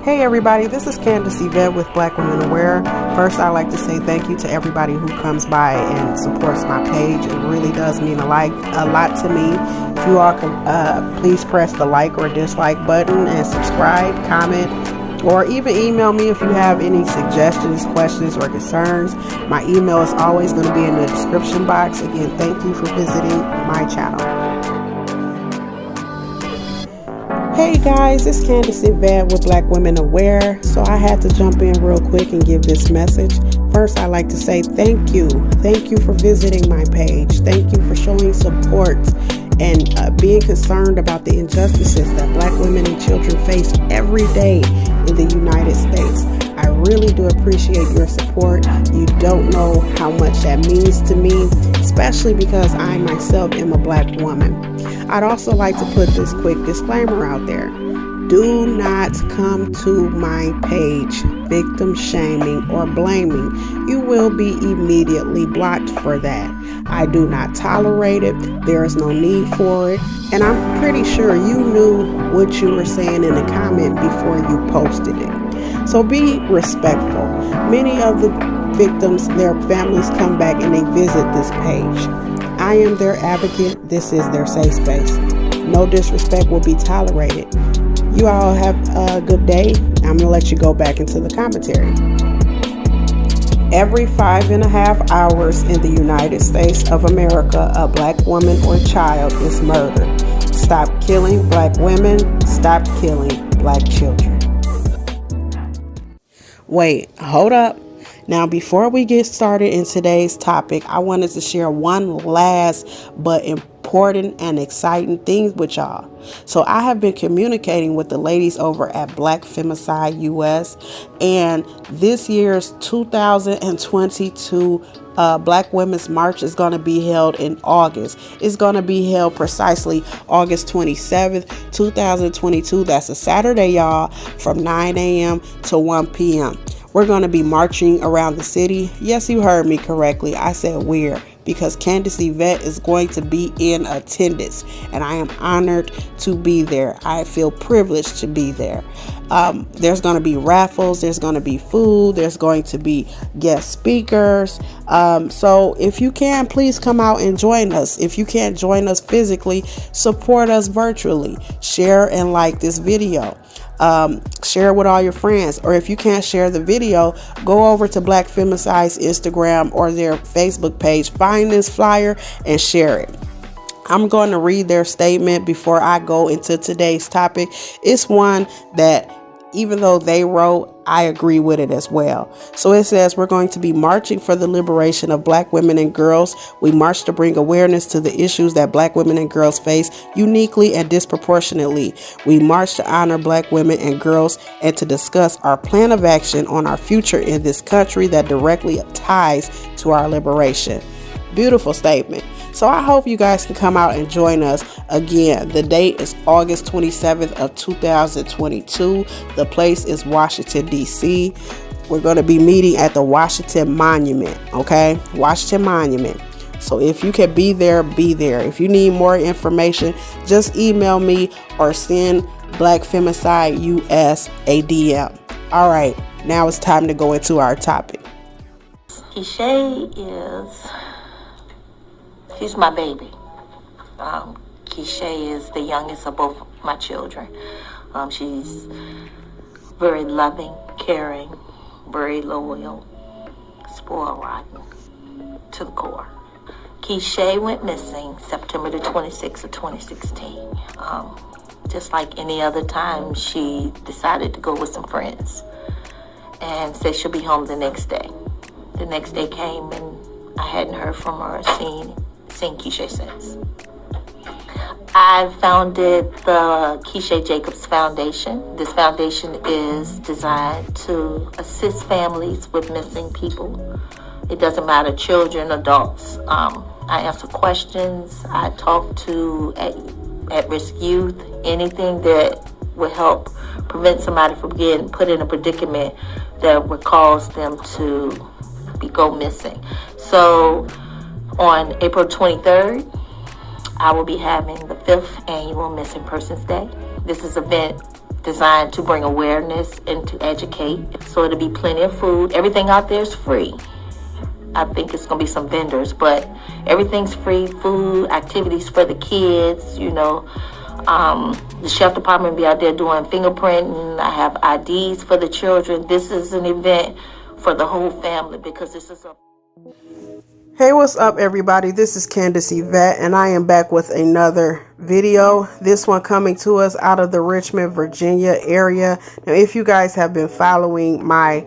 Hey everybody, this is Keeshae with Blackwomenaware. First, I'd like to say thank you to everybody who comes by and supports my page. It really does mean a lot to me. If you all can please press the like or dislike button and subscribe, comment, or even email me if you have any suggestions, questions, or concerns. My email is always going to be in the description box. Again, thank you for visiting my channel. Hey guys, it's Keeshae with Blackwomenaware. So I had to jump in real quick and give this message. First, I'd like to say thank you. Thank you for visiting my page. Thank you for showing support and being concerned about the injustices that Black women and children face every day in the United States. I really do appreciate your support. You don't know how much that means to me, especially because I myself am a Black woman. I'd also like to put this quick disclaimer out there. Do not come to my page victim shaming or blaming. You will be immediately blocked for that. I do not tolerate it. There is no need for it. And I'm pretty sure you knew what you were saying in the comment before you posted it. So be respectful. Many of the victims, their families come back and they visit this page. I am their advocate. This is their safe space. No disrespect will be tolerated. You all have a good day. I'm going to let you go back into the commentary. Every 5.5 hours in the United States of America, a Black woman or child is murdered. Stop killing Black women. Stop killing Black children. Wait, hold up. Now, before we get started in today's topic, I wanted to share one last but important and exciting thing with y'all. So I have been communicating with the ladies over at Black Femicide US, and this year's 2022 Black Women's March is going to be held in August. It's going to be held precisely August 27th, 2022. That's a Saturday, y'all, from 9 a.m. to 1 p.m. We're going to be marching around the city. Yes, you heard me correctly. I said we're, because Keeshae is going to be in attendance, and I am honored to be there. I feel privileged to be there. There's going to be raffles. There's going to be food. There's going to be guest speakers. So if you can, please come out and join us. If you can't join us physically, support us virtually. Share and like this video. Share it with all your friends, or if you can't share the video, go over to Black Femicide's Instagram or their Facebook page, find this flyer and share it. I'm going to read their statement before I go into today's topic. It's one that, even though they wrote, I agree with it as well. So it says, we're going to be marching for the liberation of Black women and girls. We march to bring awareness to the issues that Black women and girls face uniquely and disproportionately. We march to honor Black women and girls and to discuss our plan of action on our future in this country that directly ties to our liberation. Beautiful statement. So I hope you guys can come out and join us. Again, the date is August 27th of 2022. The place is Washington, D.C. We're going to be meeting at the Washington Monument, okay? Washington Monument. So if you can be there, be there. If you need more information, just email me or send Black Femicide US a DM. All right, now it's time to go into our topic. Kishay she's my baby. Keeshae is the youngest of both my children. She's very loving, caring, very loyal, spoiled rotten to the core. Keeshae went missing September the 26th of 2016. Just like any other time, she decided to go with some friends and said she'll be home the next day. The next day came and I hadn't heard from her, seen Keeshae since. I founded the Kershae Jacobs Foundation. This foundation is designed to assist families with missing people. It doesn't matter, children, adults. I answer questions. I talk to at-risk youth, anything that would help prevent somebody from getting put in a predicament that would cause them to go missing. So on April 23rd, I will be having the 5th annual Missing Persons Day. This is an event designed to bring awareness and to educate. So it'll be plenty of food. Everything out there is free. I think it's going to be some vendors, but everything's free. Food, activities for the kids, you know. The chef department will be out there doing fingerprinting. I have IDs for the children. This is an event for the whole family because this is a... Hey, what's up, everybody? This is Candace Yvette, and I am back with another video. This one coming to us out of the Richmond, Virginia area. Now, if you guys have been following my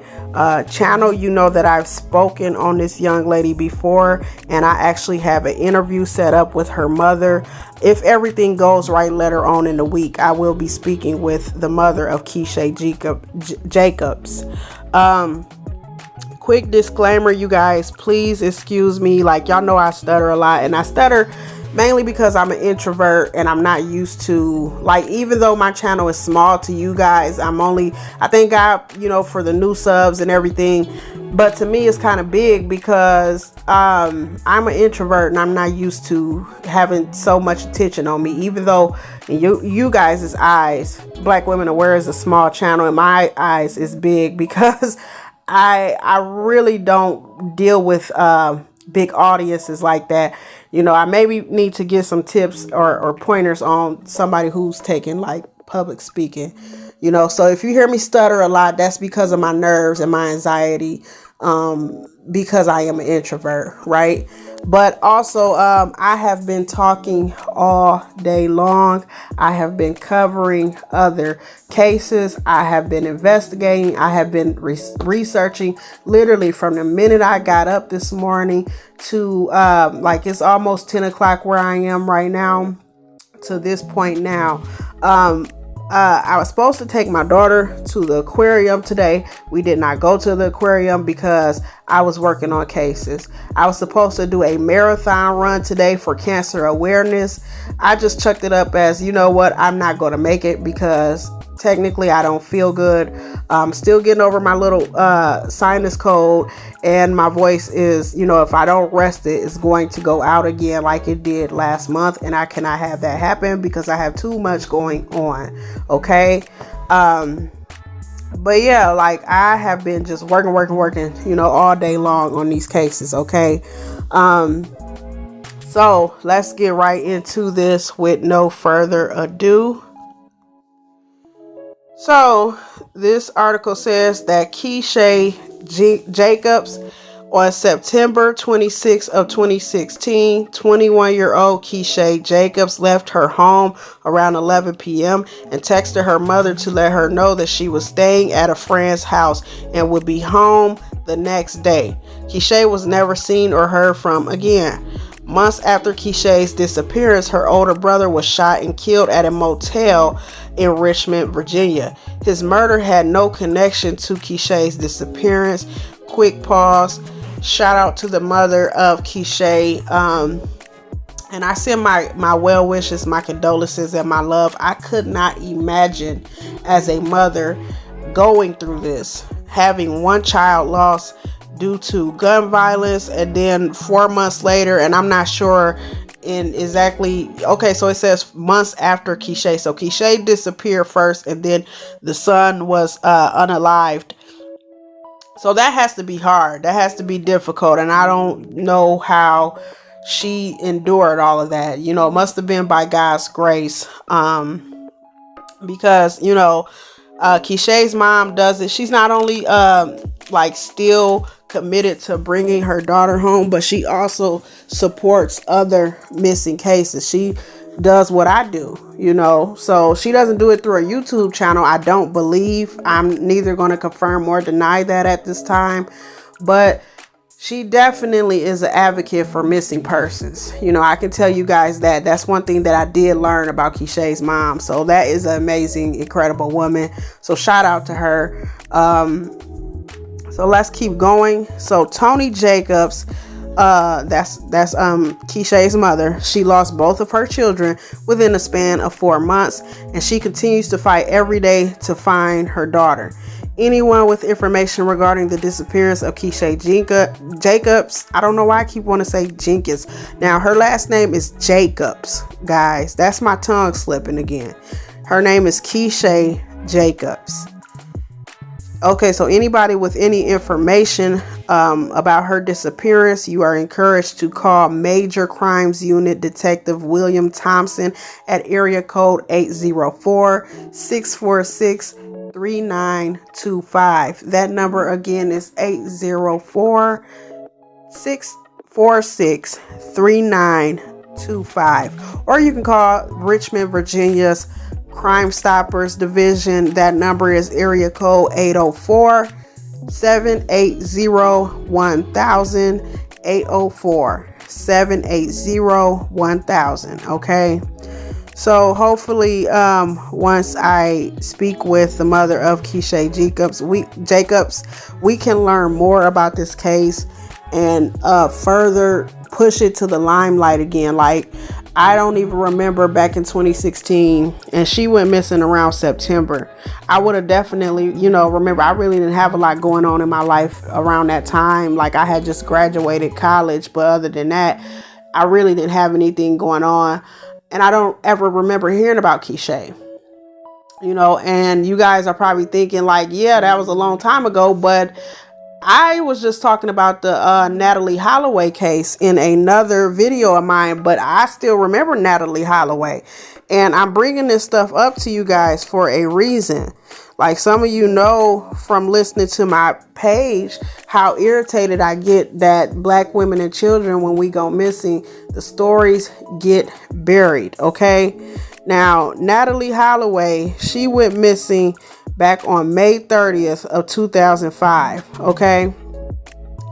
channel, you know that I've spoken on this young lady before, and I actually have an interview set up with her mother. If everything goes right later on in the week, I will be speaking with the mother of Keeshae Jacobs. Quick disclaimer, you guys, please excuse me. Like, y'all know I stutter a lot, and I stutter mainly because I'm an introvert and I'm not used to, like, even though my channel is small to you guys, I thank God, you know, for the new subs and everything, but to me it's kind of big because I'm an introvert and I'm not used to having so much attention on me. Even though in you guys' eyes, Blackwomenaware is a small channel, in my eyes is big because I really don't deal with big audiences like that. You know, I maybe need to get some tips or pointers on somebody who's taking like public speaking, you know. So if you hear me stutter a lot, that's because of my nerves and my anxiety, because I am an introvert, right? But also, I have been talking all day long. I have been covering other cases. I have been investigating. I have been researching literally from the minute I got up this morning to like it's almost 10 o'clock where I am right now to this point now. I was supposed to take my daughter to the aquarium today. We did not go to the aquarium because I was working on cases. I was supposed to do a marathon run today for cancer awareness. I just chucked it up as, you know what, I'm not going to make it because technically I don't feel good. I'm still getting over my little sinus cold, and my voice is, you know, if I don't rest it, it's going to go out again like it did last month, and I cannot have that happen because I have too much going on. Okay. But yeah, like I have been just working, you know, all day long on these cases. Okay. So let's get right into this with no further ado. So this article says that Keeshae Jacobs on September 26 of 2016, 21-year-old Keeshae Jacobs left her home around 11 p.m. and texted her mother to let her know that she was staying at a friend's house and would be home the next day. Keeshae was never seen or heard from again. Months after Keeshae's disappearance, her older brother was shot and killed at a motel in Richmond, Virginia. His murder had no connection to Keeshae's disappearance. Quick pause. Shout out to the mother of Keeshae. And I send my well wishes, my condolences, and my love. I could not imagine as a mother going through this, having one child lost due to gun violence, and then 4 months later, and I'm not sure in exactly, okay, so it says months after Keeshae. So Keeshae disappeared first, and then the son was unalived. So that has to be hard. That has to be difficult, and I don't know how she endured all of that. You know, it must have been by God's grace, because, you know, Keeshae's mom does it. She's not only like still committed to bringing her daughter home, but she also supports other missing cases. She does what I do, you know. So she doesn't do it through a YouTube channel, I don't believe. I'm neither going to confirm or deny that at this time, but she definitely is an advocate for missing persons. You know, I can tell you guys that. That's one thing that I did learn about Keeshae's mom. So that is an amazing, incredible woman. So shout out to her. So let's keep going. So Tony Jacobs, that's Keeshae's mother. She lost both of her children within a span of 4 months, and she continues to fight every day to find her daughter. Anyone with information regarding the disappearance of Keeshae Jacobs, I don't know why I keep wanting to say Jenkins. Now, her last name is Jacobs, guys. That's my tongue slipping again. Her name is Keeshae Jacobs. Okay, so anybody with any information about her disappearance, you are encouraged to call Major Crimes Unit Detective William Thompson at area code 804-646-3925. That number again is 804-646-3925. Or you can call Richmond, Virginia's Crime Stoppers Division. That number is area code 804-780-1000, 804-780-1000. Okay, so hopefully once I speak with the mother of Keeshae Jacobs, we can learn more about this case and further push it to the limelight again. Like, I don't even remember back in 2016, and she went missing around September. I would have definitely, remember, I really didn't have a lot going on in my life around that time. Like, I had just graduated college, but other than that, I really didn't have anything going on. And I don't ever remember hearing about Keeshae. And you guys are probably thinking like, yeah, that was a long time ago, but I was just talking about the Natalie Holloway case in another video of mine, but I still remember Natalie Holloway. And I'm bringing this stuff up to you guys for a reason. Like, some of you know from listening to my page how irritated I get that Black women and children, when we go missing, the stories get buried. Okay. Now, Natalie Holloway, she went missing back on May 30th of 2005. Okay.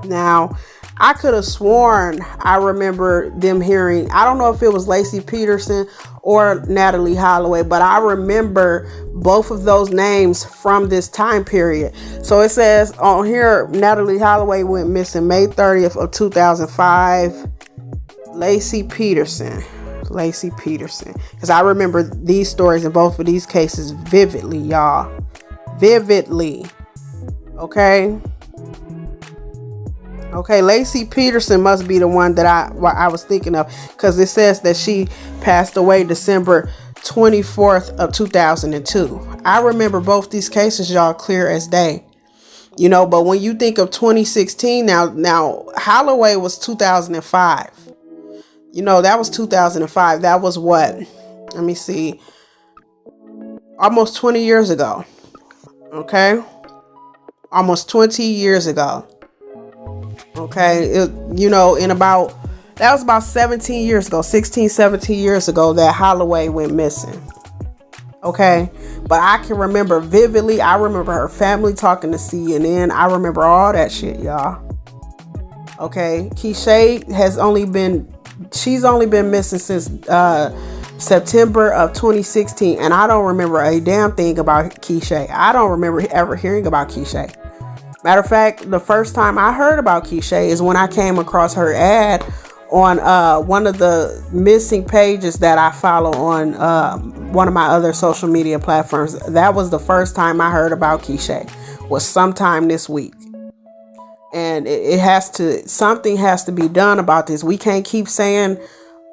Now, I could have sworn I remember them hearing, I don't know if it was Lacey Peterson or Natalie Holloway, but I remember both of those names from this time period. So it says on here, Natalie Holloway went missing May 30th of 2005. Lacey Peterson. Because I remember these stories in both of these cases vividly, y'all. Vividly. Okay, Lacey Peterson must be the one that I was thinking of, because it says that she passed away December 24th of 2002. I remember both these cases, y'all, clear as day. But when you think of 2016, now Holloway was 2005. That was 2005. That was what? Let me see. Almost 20 years ago. Okay. Almost 20 years ago. Okay. That was about 17 years ago, 16, 17 years ago that Holloway went missing. Okay. But I can remember vividly. I remember her family talking to CNN. I remember all that shit, y'all. Okay. Keeshae she's only been missing since September of 2016, and I don't remember a damn thing about Keeshae. I don't remember ever hearing about Keeshae. Matter of fact, the first time I heard about Keeshae is when I came across her ad on one of the missing pages that I follow on one of my other social media platforms. That was the first time I heard about Keeshae, was sometime this week. And something has to be done about this. We can't keep saying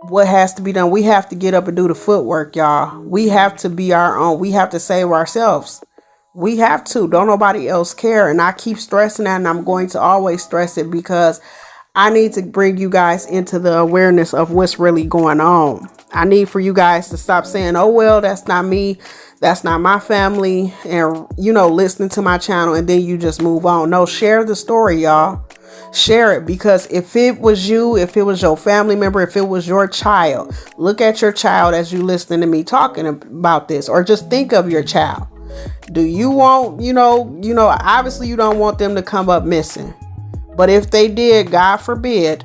what has to be done. We have to get up and do the footwork, y'all. We have to be our own. We have to save ourselves. We have to. Don't nobody else care. And I keep stressing that, and I'm going to always stress it, because I need to bring you guys into the awareness of what's really going on. I need for you guys to stop saying, oh, well, that's not me. That's not my family. And, listening to my channel, and then you just move on. No, share the story, y'all. Share it, because if it was you, if it was your family member, if it was your child, look at your child as you listening to me talking about this, or just think of your child. Do you want, obviously you don't want them to come up missing, but if they did, God forbid,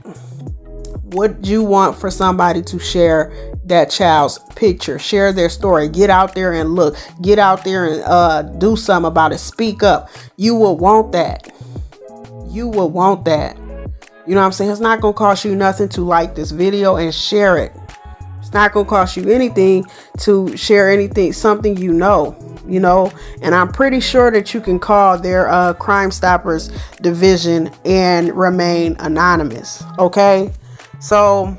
would you want for somebody to share that child's picture, share their story, get out there and look, get out there and do something about it, speak up? You will want that. You will want that. You know what I'm saying? It's not going to cost you nothing to like this video and share it. It's not going to cost you anything to share anything, something and I'm pretty sure that you can call their Crime Stoppers division and remain anonymous. Okay. So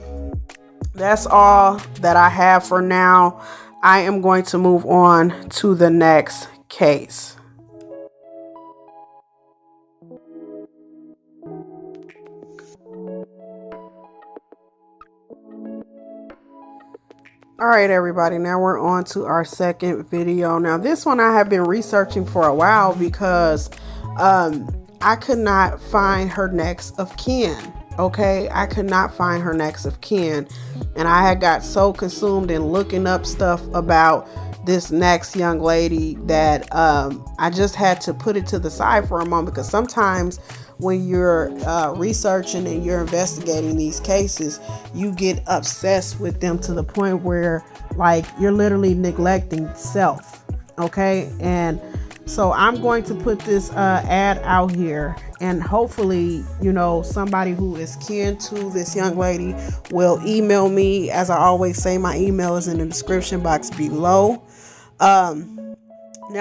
that's all that I have for now. I am going to move on to the next case. All right, everybody, now we're on to our second video. Now, this one I have been researching for a while because I could not find her next of kin. Okay, I could not find her next of kin, and I had got so consumed in looking up stuff about this next young lady that I just had to put it to the side for a moment, because sometimes when you're researching and you're investigating these cases, you get obsessed with them to the point where, like, you're literally neglecting self. Okay, and so I'm going to put this ad out here, and hopefully, you know, somebody who is kin to this young lady will email me. As I always say, my email is in the description box below. Now,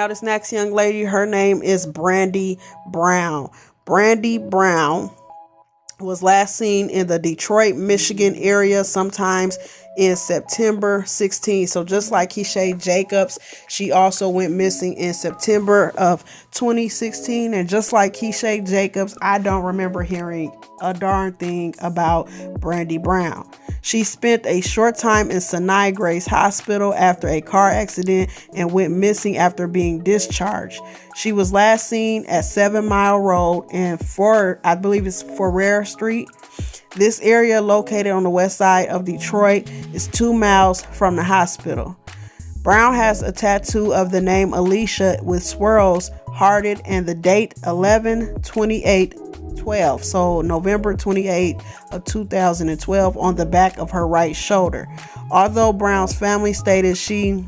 this next young lady, her name is Brandi Brown. Brandi Brown was last seen in the Detroit, Michigan area sometimes in September 16. So just like Kershae Jacobs, she also went missing in September of 2016. And just like Keeshae Jacobs, I don't remember hearing a darn thing about Brandi Brown. She spent a short time in Sinai Grace Hospital after a car accident and went missing after being discharged. She was last seen at 7 Mile Road and I believe it's Ferrer Street. This area, located on the west side of Detroit, is 2 miles from the hospital. Brown has a tattoo of the name Alicia with swirls hearted and the date 11/28/12, so November 28 of 2012, on the back of her right shoulder. Although Brown's family stated she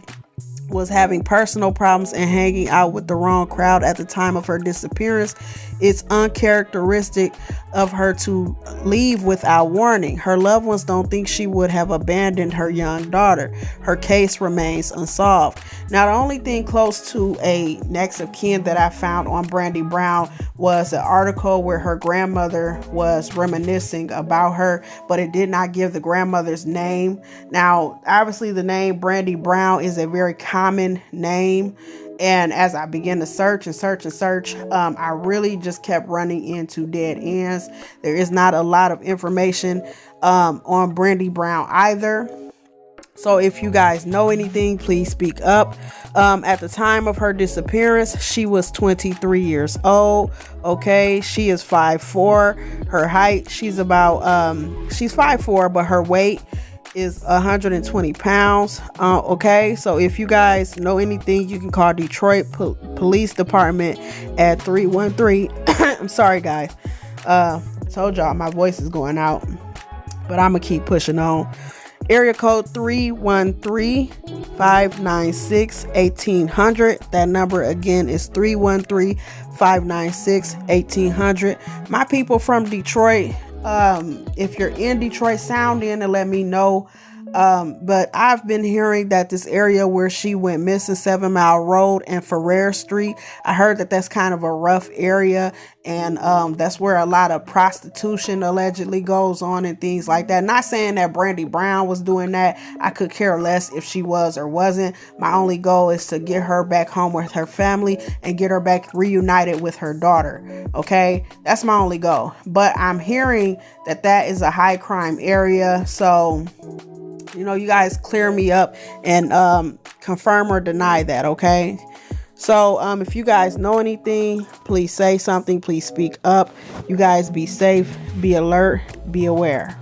was having personal problems and hanging out with the wrong crowd at the time of her disappearance, it's uncharacteristic of her to leave without warning. Her loved ones don't think she would have abandoned her young daughter. Her case remains unsolved. Now, the only thing close to a next of kin that I found on Brandi Brown was an article where her grandmother was reminiscing about her, but it did not give the grandmother's name. Now, obviously, the name Brandi Brown is a very common name. And as I began to search, I really just kept running into dead ends. There is not a lot of information on Brandi Brown either. So if you guys know anything, please speak up. At the time of her disappearance, she was 23 years old. Okay, she is 5'4". Her height, she's 5'4", but her weight is 120 pounds. Okay, so if you guys know anything, you can call Detroit Police Department at 313. I'm sorry, guys. Told y'all my voice is going out, but I'm gonna keep pushing on. Area code 313-596-1800. That number again is 313-596-1800. My people from Detroit, if you're in Detroit, sound in and let me know. But I've been hearing that this area where she went missing, 7 Mile Road and Ferrer Street, I heard that that's kind of a rough area, and that's where a lot of prostitution allegedly goes on and things like that. Not saying that Brandi Brown was doing that. I could care less if she was or wasn't. My only goal is to get her back home with her family and get her back reunited with her daughter. Okay, that's my only goal. But I'm hearing that that is a high crime area, so you know, you guys clear me up and confirm or deny that, okay? So if you guys know anything, please say something. Please speak up. You guys be safe, be alert, be aware.